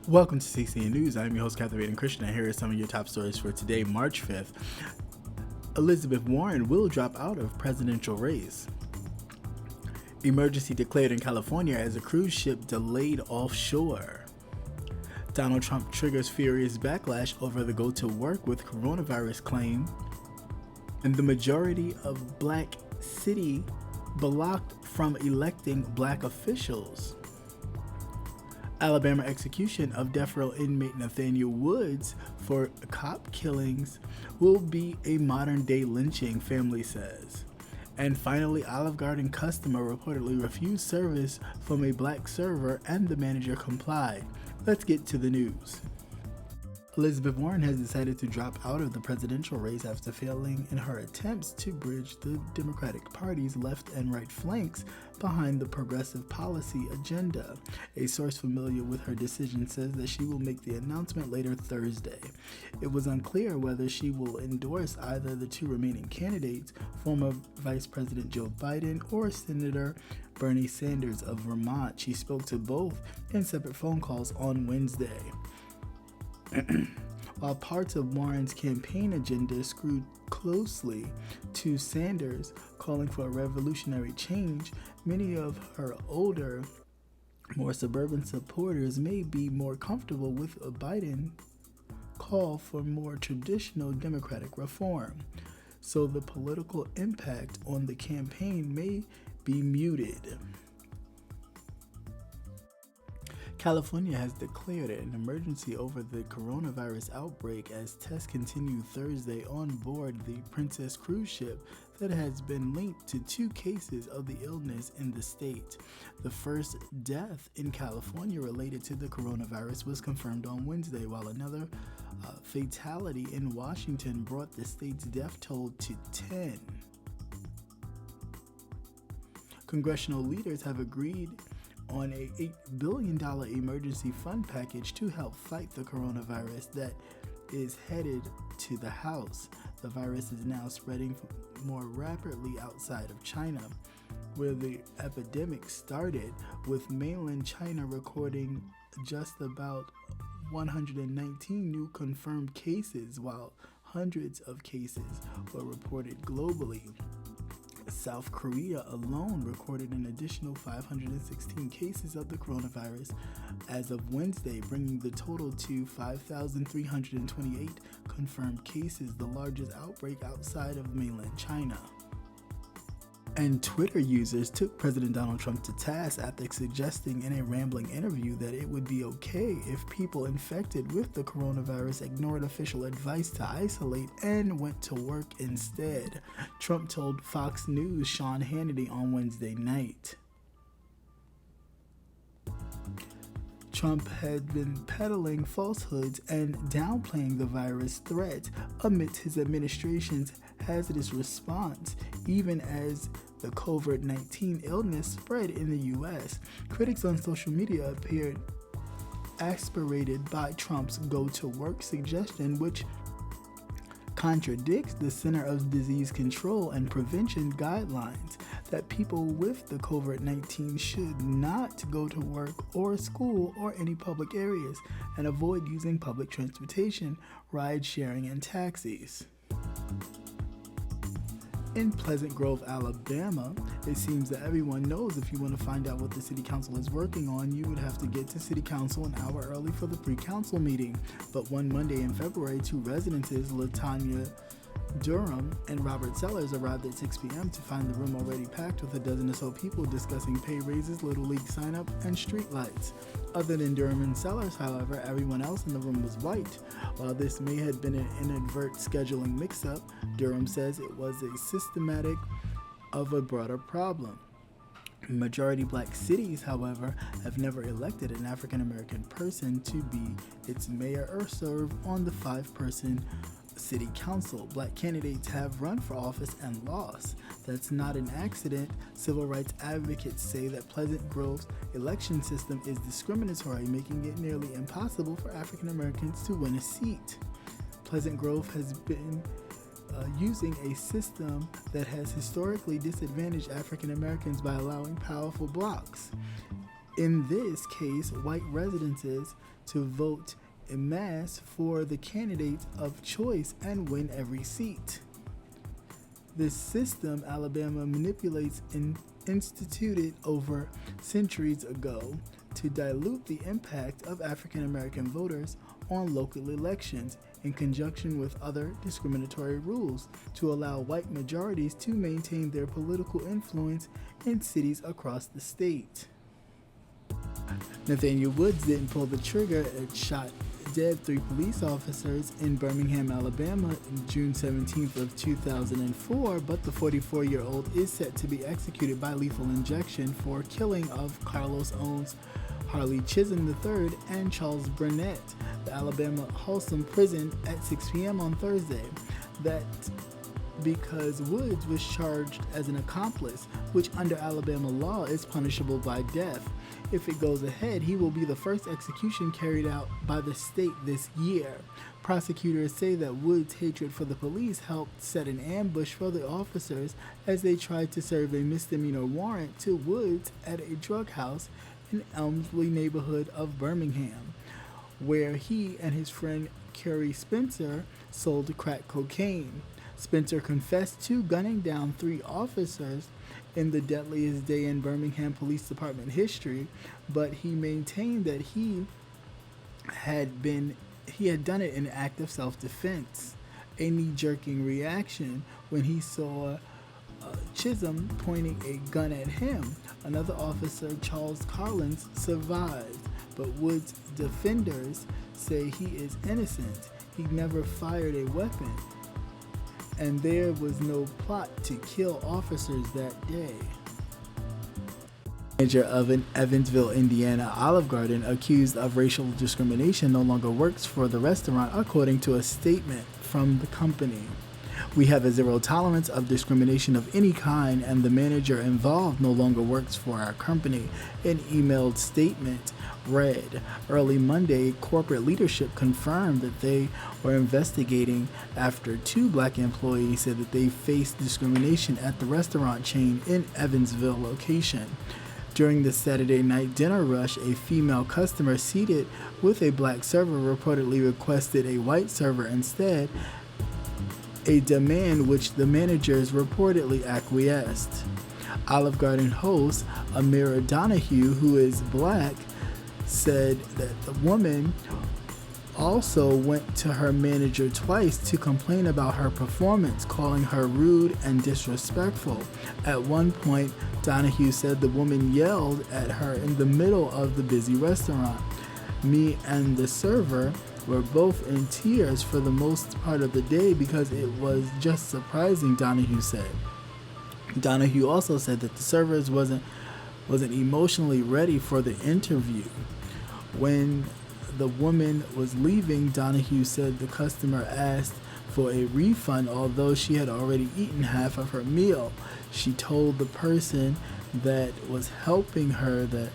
Welcome to CCN News. I'm your host, Captivating Christian, and here are some of your top stories for today, March 5th. Elizabeth Warren will drop out of presidential race. Emergency declared in California as a cruise ship delayed offshore. Donald Trump triggers furious backlash over the go to work with coronavirus claim. And the majority of black city blocked from electing black officials. Alabama execution of death row inmate NATHANIEL Woods for cop killings will be a modern-day lynching, family says. And finally, Olive Garden customer reportedly refused service from a black server and the manager complied. Let's get to the news. Elizabeth Warren has decided to drop out of the presidential race after failing in her attempts to bridge the Democratic Party's left and right flanks behind the progressive policy agenda. A source familiar with her decision says that she will make the announcement later Thursday. It was unclear whether she will endorse either the two remaining candidates, former Vice President Joe Biden or Senator Bernie Sanders of Vermont. She spoke to both in separate phone calls on Wednesday. While parts of Warren's campaign agenda screwed closely to Sanders, calling for a revolutionary change, many of her older, more suburban supporters may be more comfortable with a Biden call for more traditional Democratic reform. So the political impact on the campaign may be muted. California has declared an emergency over the coronavirus outbreak as tests continue Thursday on board the Princess cruise ship that has been linked to 2 cases of the illness in the state. The first death in California related to the coronavirus was confirmed on Wednesday, while another fatality in Washington brought the state's death toll to 10. Congressional leaders have agreed on a $8 billion emergency fund package to help fight the coronavirus that is headed to the House. The virus is now spreading more rapidly outside of China, where the epidemic started, with mainland China recording just about 119 new confirmed cases, while hundreds of cases were reported globally. South Korea alone recorded an additional 516 cases of the coronavirus as of Wednesday, bringing the total to 5,328 confirmed cases, the largest outbreak outside of mainland China. And Twitter users took President Donald Trump to task after suggesting in a rambling interview that it would be okay if people infected with the coronavirus ignored official advice to isolate and went to work instead. Trump told Fox News' Sean Hannity on Wednesday night. Trump had been peddling falsehoods and downplaying the virus threat amidst his administration's hazardous response, even as the COVID-19 illness spread in the U.S. Critics on social media appeared exasperated by Trump's go-to-work suggestion, which contradicts the Center of Disease Control and Prevention guidelines that people with the COVID-19 should not go to work or school or any public areas and avoid using public transportation, ride-sharing, and taxis. In Pleasant Grove, Alabama, it seems that everyone knows if you want to find out what the city council is working on, you would have to get to city council an hour early for the pre-council meeting. But one Monday in February, 2 residences, LaTanya Durham and Robert Sellers, arrived at 6 p.m. to find the room already packed with a dozen or so people discussing pay raises, Little League sign-up, and street lights. Other than Durham and Sellers, however, everyone else in the room was white. While this may have been an inadvertent scheduling mix-up, Durham says it was a systematic of a broader problem. Majority black cities, however, have never elected an African American person to be its mayor or serve on the 5-person city council. Black candidates have run for office and lost. That's not an accident. Civil rights advocates say that Pleasant Grove's election system is discriminatory, making it nearly impossible for African Americans to win a seat. Pleasant Grove has been using a system that has historically disadvantaged African Americans by allowing powerful blocks in this case, white residences to vote en masse for the candidates of choice and win every seat. This system Alabama manipulates and instituted over centuries ago to dilute the impact of African American voters on local elections in conjunction with other discriminatory rules to allow white majorities to maintain their political influence in cities across the state. Nathaniel Woods didn't pull the trigger and shot dead 3 police officers in Birmingham, Alabama on June 17th of 2004, but the 44-year-old is set to be executed by lethal injection for killing of Carlos Owens, Harley Chisholm III, and Charles Burnett, the Alabama Folsom Prison at 6 p.m. on Thursday. That because Woods was charged as an accomplice, which under Alabama law is punishable by death. If it goes ahead, he will be the first execution carried out by the state this year. Prosecutors say that Woods' hatred for the police helped set an ambush for the officers as they tried to serve a misdemeanor warrant to Woods at a drug house in Elmsley neighborhood of Birmingham, where he and his friend Kerry Spencer sold crack cocaine. Spencer confessed to gunning down 3 officers in the deadliest day in Birmingham Police Department history, but he maintained that he had done it in an act of self-defense, a knee-jerking reaction when he saw Chisholm pointing a gun at him. Another officer, Charles Collins, survived, but Woods' defenders say he is innocent. He never fired a weapon, and there was no plot to kill officers that day. Manager of an Evansville, Indiana Olive Garden accused of racial discrimination no longer works for the restaurant, according to a statement from the company. We have a zero tolerance of discrimination of any kind, and the manager involved no longer works for our company, an emailed statement read. Early Monday, corporate leadership confirmed that they were investigating after 2 black employees said that they faced discrimination at the restaurant chain in Evansville location. During the Saturday night dinner rush, a female customer seated with a black server reportedly requested a white server instead, a demand which the managers reportedly acquiesced. Olive Garden host Amira Donahue, who is black, said that the woman also went to her manager twice to complain about her performance, calling her rude and disrespectful. At one point, Donahue said the woman yelled at her in the middle of the busy restaurant. Me and the server were both in tears for the most part of the day because it was just surprising, Donahue said. Donahue also said that the servers wasn't emotionally ready for the interview. When the woman was leaving, Donahue said the customer asked for a refund, although she had already eaten half of her meal. She told the person that was helping her that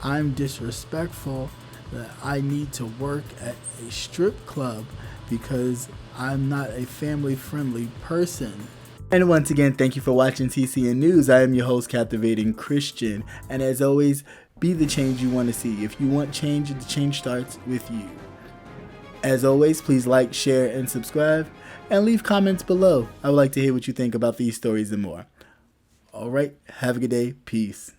I'm disrespectful, that I need to work at a strip club because I'm not a family-friendly person. And once again, thank you for watching CCN News. I am your host, Captivating Christian. And as always, be the change you want to see. If you want change, the change starts with you. As always, please like, share, and subscribe. And leave comments below. I would like to hear what you think about these stories and more. Alright, have a good day. Peace.